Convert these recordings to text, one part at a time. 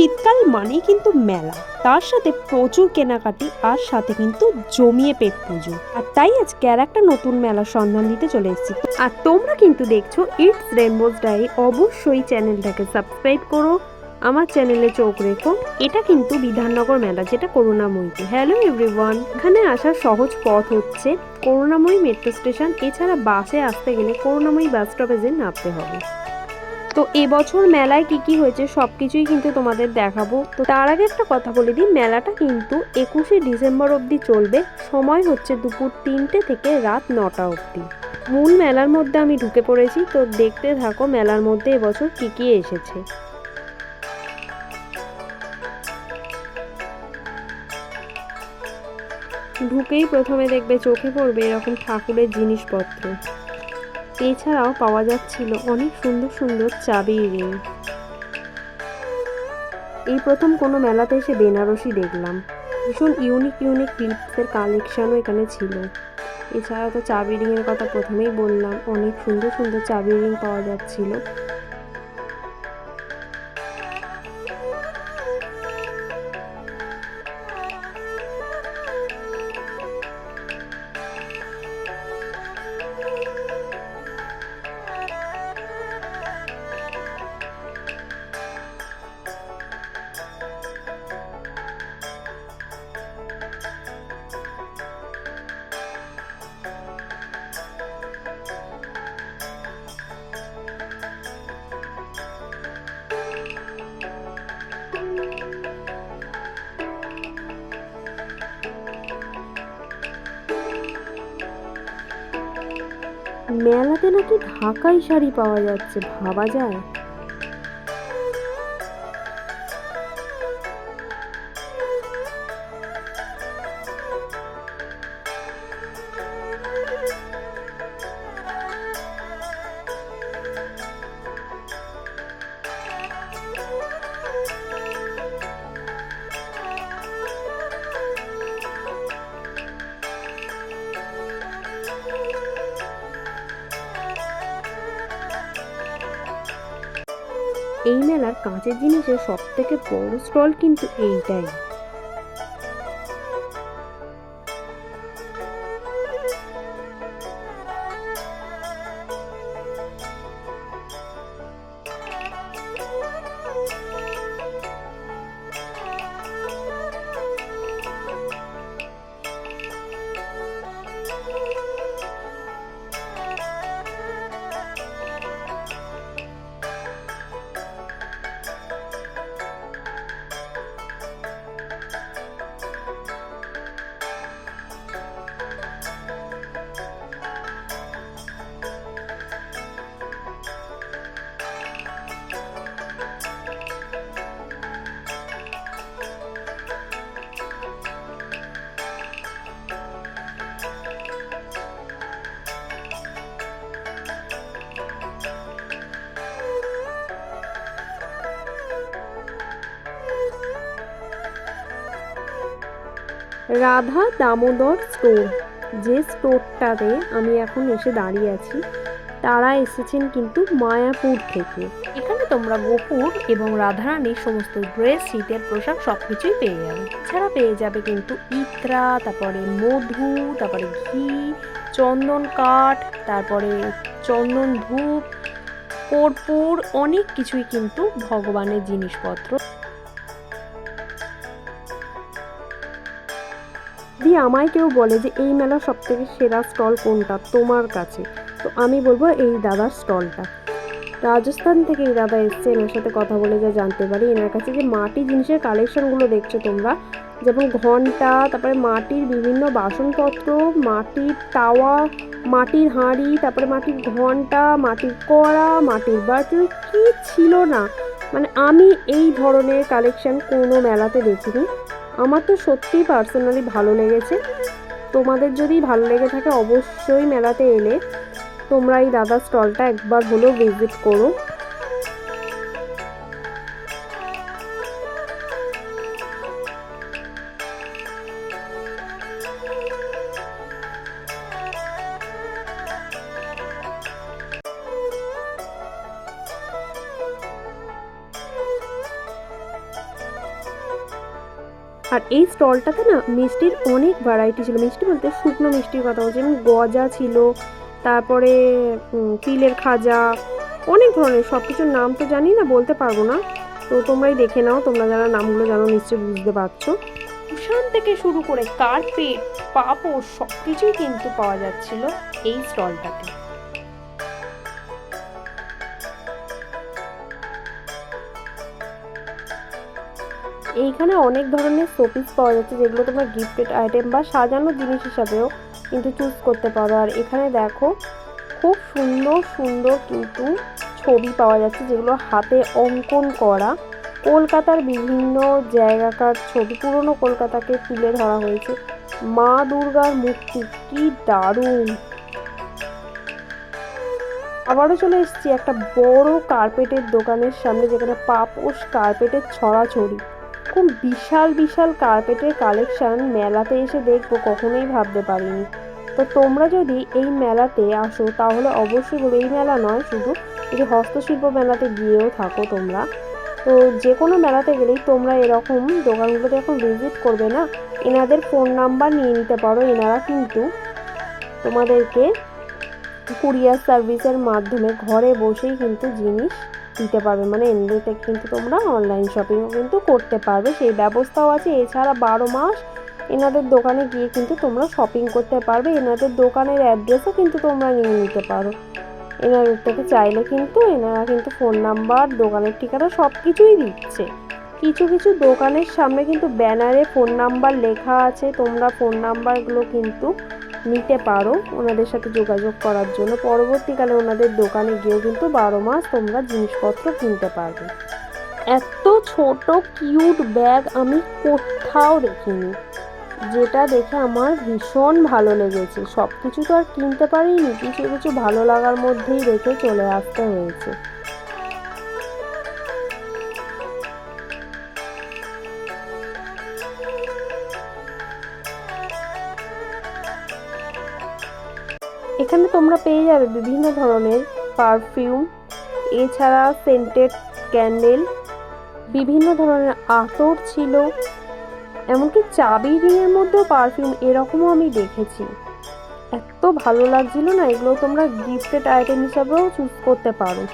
শীতকাল মানেই কিন্তু মেলা, তার সাথে প্রচুর কেনাকাটি, আর সাথে কিন্তু জমিয়ে পেট পুজো। আর তাই আজকে আর একটা নতুন মেলার সন্ধান দিতে চলে এসেছি। আর তোমরা কিন্তু দেখছো ইটস রেনবোজ ডায়েরি, অবশ্যই চ্যানেলটাকে সাবস্ক্রাইব করো, আমার চ্যানেলে চোখ রেখো। এটা কিন্তু বিধাননগর মেলা, যেটা করুণাময়ীতে। হ্যালো এভরিওয়ান, এখানে আসার সহজ পথ হচ্ছে করুণাময়ী মেট্রো স্টেশন। এছাড়া বাসে আসতে গেলে করুণাময়ী বাস স্টপেজে নামতে হবে। তো এবছর মেলায় কি কি হয়েছে সবকিছুই কিন্তু তোমাদের দেখাবো। তো তার আগে একটা কথা বলে দিই, মেলাটা কিন্তু 21শে ডিসেম্বর অবধি চলবে। সময় হচ্ছে দুপুর 3টে থেকে রাত 9টা অবধি। মূল মেলার মধ্যে আমি ঢুকে পড়েছি, তো দেখতে থাকো মেলার মধ্যে এবছর কি কি এসেছে। ঢুকেই প্রথমে দেখবে চোখে পড়বে এরকম ঠাকুরের জিনিসপত্র। এছাড়াও পাওয়া যাচ্ছিল অনেক সুন্দর সুন্দর চাবির রিং। এই প্রথম কোনো মেলাতে এসে বেনারসি দেখলাম। ভীষণ ইউনিক ইউনিক ক্লিপসের কালেকশানও এখানে ছিল। এছাড়া তো চাবি রিংয়ের কথা প্রথমেই বললাম, অনেক সুন্দর সুন্দর চাবি রিং পাওয়া যাচ্ছিল। মেলাতে নাকি ঢাকাই শাড়ি পাওয়া যাচ্ছে, ভাবা যায়। এই মেলার কাঁচের জিনিসের সব থেকে বড় স্টল কিন্তু এইটাই। রাধা দামোদর স্টোর, যে স্টোরটাতে আমি এখন এসে দাঁড়িয়ে আছি, তারা এসেছেন কিন্তু মায়াপুর থেকে। এখানে তোমরা গোপুর এবং রাধারানীর সমস্ত ড্রেস, শীতের পোশাক সবকিছুই পেয়ে যাবে। এছাড়া পেয়ে যাবে কিন্তু ইত্রা, তারপরে মধু, তারপরে ঘি, চন্দন কাঠ, তারপরে চন্দন ধূপ, কর্পূর, অনেক কিছুই কিন্তু ভগবানের জিনিসপত্র। যদি আমায় কেউ বলে যে এই মেলার সব থেকে সেরা স্টল কোনটা তোমার কাছে, তো আমি বলবো এই দাদার স্টলটা। রাজস্থান থেকে এই দাদা এসছে, এনার সাথে কথা বলে যা জানতে পারি, এনার কাছে যে মাটির জিনিসের কালেকশনগুলো দেখছো তোমরা, যেমন ঘন্টা, তারপরে মাটির বিভিন্ন বাসনপত্র, মাটির তাওয়া, মাটির হাঁড়ি, তারপরে মাটির ঘন্টা, মাটির কড়া, মাটির বাটি, কি ছিল না, মানে আমি এই ধরনের কালেকশন কোনো মেলাতে দেখিনি। আমার তো সত্যিই পার্সোনালি ভালো লেগেছে। তোমাদের যদি ভালো লেগে থাকে অবশ্যই মেলাতে এলে তোমরা এই দাদার স্টলটা একবার হলেও ভিজিট করো। আর এই স্টলটাতে না মিষ্টির অনেক ভ্যারাইটি ছিল, মিষ্টি বলতে শুকনো মিষ্টির কথা বলছি, যেমন গজা ছিল, তারপরে তিলের খাজা, অনেক ধরনের, সব কিছুর নাম তো জানি না, বলতে পারবো না, তো তোমরাই দেখে নাও, তোমরা যারা নামগুলো জানো নিশ্চয়ই বুঝতে পারছো। কুশান থেকে শুরু করে কার্পেট, পাপড় সব কিছুই কিন্তু পাওয়া যাচ্ছিল এই স্টলটাতে। এইখানে অনেক ধরনের শোপিস পাওয়া যাচ্ছে, যেগুলো তোমরা গিফটেড আইটেম বা সাজানোর জিনিস হিসাবেও কিন্তু চুজ করতে পারো। আর এখানে দেখো খুব সুন্দর সুন্দর কিন্তু ছবি পাওয়া যাচ্ছে, যেগুলো হাতে অঙ্কন করা, কলকাতার বিভিন্ন জায়গাকার ছবি, পুরনো কলকাতাকে তুলে ধরা হয়েছে। মা দুর্গার মূর্তি কি দারুণ! আবারও চলে এসেছি একটা বড় কার্পেটের দোকানের সামনে, যেখানে পাপোশ কার্পেটের ছড়াছড়ি, খুব বিশাল বিশাল কার্পেটের কালেকশন মেলাতে এসে দেখবো কখনোই ভাবতে পারিনি। তো তোমরা যদি এই মেলাতে আসো তাহলে অবশ্যই বলবো, এই মেলা নয় শুধু, যদি হস্তশিল্প মেলাতে গিয়েও থাকো তোমরা, তো যে কোনো মেলাতে গেলেই তোমরা এরকম দোকানগুলোতে এখন ভিজিট করবে না, এনাদের ফোন নাম্বার নিয়ে নিতে পারো, এনারা কিন্তু তোমাদেরকে কুরিয়ার সার্ভিসের মাধ্যমে ঘরে বসেই কিন্তু জিনিস দিতে পারবে, মানে এমনি থেকে কিন্তু তোমরা অনলাইন শপিংও কিন্তু করতে পারবে, সেই ব্যবস্থাও আছে। এছাড়া 12 মাস এনাদের দোকানে গিয়ে কিন্তু তোমরা শপিং করতে পারবে, এনাদের দোকানের অ্যাড্রেসও কিন্তু তোমরা নিয়ে নিতে পারো। এনাদের থেকে চাইলে কিন্তু এনারা কিন্তু ফোন নাম্বার, দোকানের ঠিকানা সব কিছুই দিচ্ছে। কিছু কিছু দোকানের সামনে কিন্তু ব্যানারে ফোন নাম্বার লেখা আছে, তোমরা ফোন নাম্বারগুলো কিন্তু নিতে পারো ওনাদের সাথে যোগাযোগ করার জন্য, পরবর্তীকালে ওনাদের দোকানে গিয়েও কিন্তু 12 মাস তোমরা জিনিসপত্র কিনতে পারবে। এত ছোট কিউট ব্যাগ আমি কোথাও দেখিনি, যেটা দেখে আমার ভীষণ ভালো লেগেছে। সব কিছু তো আর কিনতে পারিনি, কিছু কিছু ভালো লাগার মধ্যেই রেখে চলে আসতে হয়েছে। এখানে তোমরা পেয়ে যাবে বিভিন্ন ধরনের পারফিউম, এছাড়া সেন্টেড ক্যান্ডেল, বিভিন্ন ধরনের আতর ছিল, এমনকি চাবি রিংয়ের মধ্যেও পারফিউম, এরকমও আমি দেখেছি। এত ভালো লাগছিল না, এগুলো তোমরা গিফটেড আইটেম হিসাবেও চুজ করতে পারো।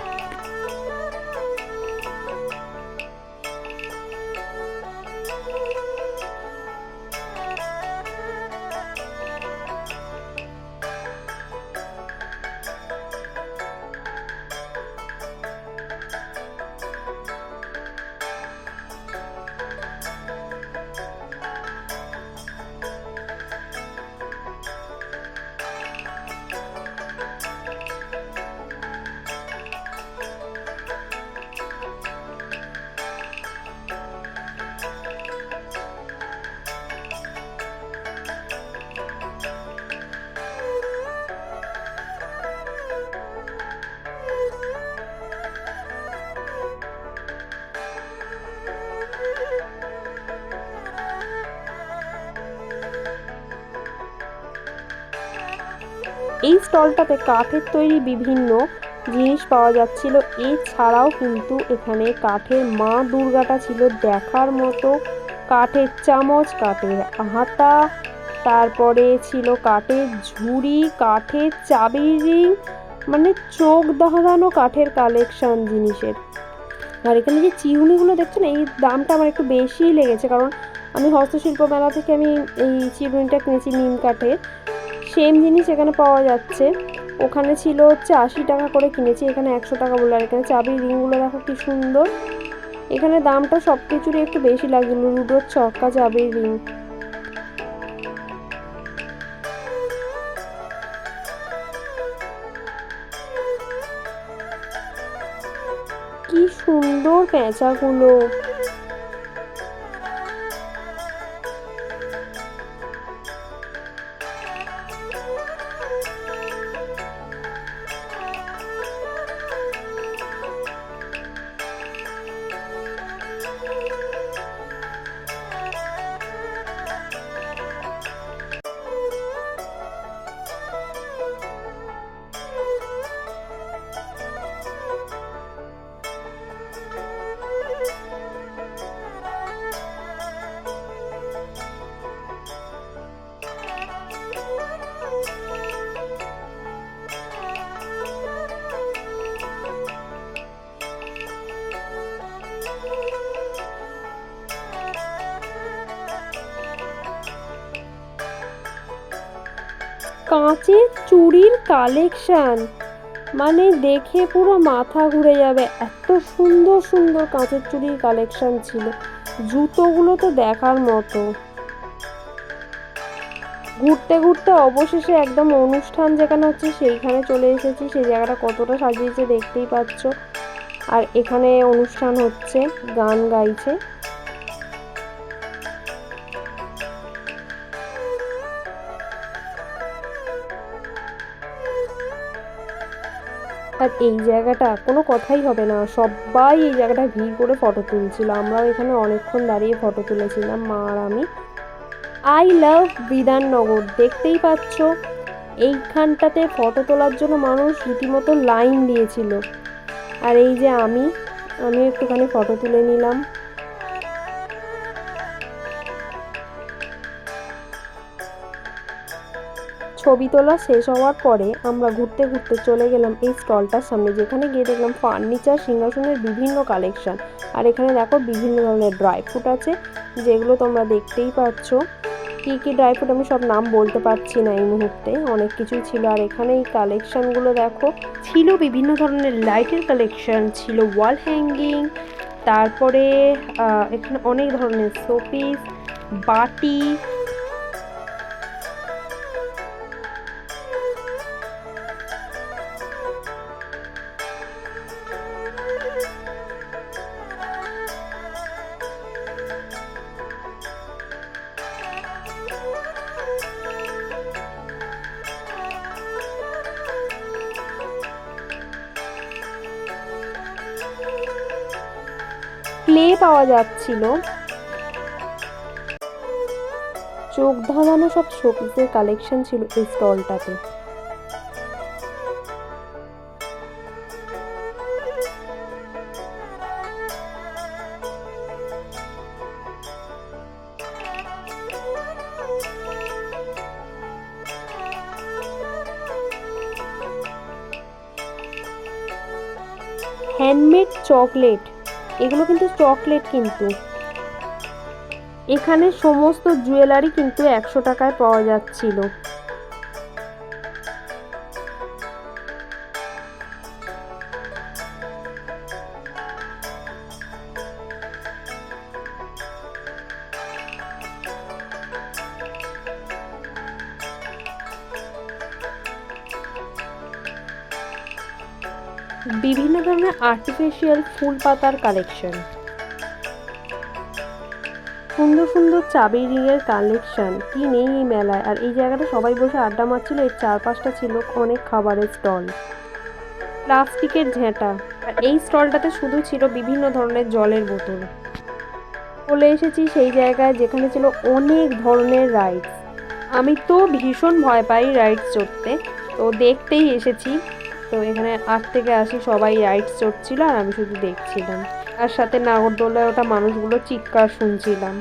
এই স্টলটাতে কাঠের তৈরি বিভিন্ন জিনিস পাওয়া যাচ্ছিল, এছাড়াও কিন্তু এখানে কাঠের মা দুর্গাটা ছিল দেখার মতো, কাঠের চামচ, কাঠের হাতা, তারপরে ছিল কাঠের ঝুড়ি, কাঠের চাবির রিং, মানে চোখ ধাঁধানো কাঠের কালেকশন জিনিসের। আর এখানে যে চিরুনিগুলো দেখছো না, এই দামটা আমার একটু বেশিই লেগেছে, কারণ আমি হস্তশিল্প মেলা থেকে আমি এই চিরুনিটা কিনেছি নিম কাঠের, সেম জিনিস এখানে পাওয়া যাচ্ছে। ওখানে ছিল হচ্ছে 80 টাকা করে কিনেছি, এখানে 100 টাকা বলে। আর এখানে চাবির রিংগুলো দেখো কি সুন্দর, এখানে দামটা সব কিছুরই একটু বেশি লাগছিল, লুডোর ছক্কা, চাবির রিং। কি সুন্দর পেঁচাগুলো! কাঁচের চুড়ির কালেকশন, মানে দেখে পুরো মাথা ঘুরে যাবে, এত সুন্দর সুন্দর কাঁচের চুড়ির কালেকশন ছিল। জুতোগুলো তো দেখার মতো। ঘুরতে ঘুরতে অবশেষে একদম অনুষ্ঠান যেখানে হচ্ছে সেইখানে চলে এসেছি। সেই জায়গাটা কতটা সাজিয়েছে দেখতেই পাচ্ছ। আর এখানে অনুষ্ঠান হচ্ছে, গান গাইছে। আর এই জায়গাটা কোনো কথাই হবে না, সবাই এই জায়গাটা ভিড় করে ফটো তুলছিল। আমরাও এখানে অনেকক্ষণ দাঁড়িয়ে ফটো তুলেছিলাম, মা আর আমি। আই লাভ বিধাননগর, দেখতেই পাচ্ছ এইখানটাতে ফটো তোলার জন্য মানুষ রীতিমতো লাইন দিয়েছিল। আর এই যে আমি একটুখানি ফটো তুলে নিলাম। ছবি তোলা শেষ হওয়ার পরে আমরা ঘুরতে ঘুরতে চলে গেলাম এই স্টলটার সামনে, যেখানে গিয়ে দেখলাম ফার্নিচার, সিংহাসনের বিভিন্ন কালেকশন। আর এখানে দেখো বিভিন্ন ধরনের ড্রাই ফ্রুট আছে, যেগুলো তোমরা দেখতেই পাচ্ছ। কি কি ড্রাই ফ্রুট আমি সব নাম বলতে পারছি না এই মুহূর্তে, অনেক কিছুই ছিল। আর এখানে এই কালেকশনগুলো দেখো, ছিল বিভিন্ন ধরনের লাইটের কালেকশন, ছিল ওয়াল হ্যাঙ্গিং, তারপরে এখানে অনেক ধরনের শোপিস, বাটি। ক্লে পাওয়া যাচ্ছিল, চোখ ধাঁধানো সব শোপিসের কালেকশন ছিল এই স্টলটাতে। হ্যান্ডমেড চকলেট, এগুলো কিন্তু চকলেট। কিন্তু এখানে সমস্ত জুয়েলারি কিন্তু 100 টাকায় পাওয়া যাচ্ছিল। বিভিন্ন ধরনের আর্টিফিশিয়াল ফুল পাতার কালেকশন, সুন্দর সুন্দর চাবির রিংয়ের কালেকশন, কি নেই এই মেলায়। আর এই জায়গাটা সবাই বসে আড্ডা মারছিল, এর চারপাশটা ছিল অনেক খাবারের স্টল, প্লাস্টিকের ঝেঁটা। আর এই স্টলটাতে শুধু ছিল বিভিন্ন ধরনের জলের বোতল। চলে এসেছি সেই জায়গায় যেখানে ছিল অনেক ধরনের রাইডস। আমি তো ভীষণ ভয় পাই রাইডস চড়তে, তো দেখতেই এসেছি। তো এখানে 8 থেকে 80 সবাই রাইডস চড়ছিল, আর আমি শুধু দেখছিলাম। আর সাথে নাগরদোলায় ওটা মানুষগুলো চিৎকার শুনছিলাম।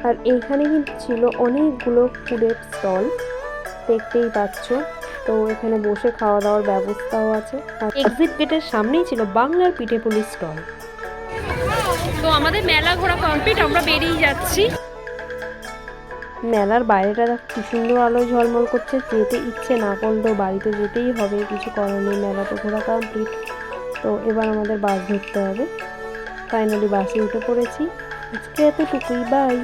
আর এইখানে কিন্তু ছিল অনেকগুলো ফুডের স্টল, দেখতেই পাচ্ছ। তো এখানে বসে খাওয়া দাওয়ার ব্যবস্থাও আছে। আর এক্সিট গেটের সামনেই ছিল বাংলার পিঠেপুলির স্টল। তো আমাদের মেলা ঘোরা কমপ্লিট, আমরা বেরিয়ে যাচ্ছি। মেলার বাইরেটা কি সুন্দর আলো ঝলমল করছে, যেতে ইচ্ছে না করলেও বাড়িতে যেতেই হবে, কিছু করার নেই। মেলা তো ঘোরা কমপ্লিট, তো এবার আমাদের বাস ধরতে হবে। ফাইনালি বাসে উঠে পড়েছি। আজকে এতটুকুই, বাই।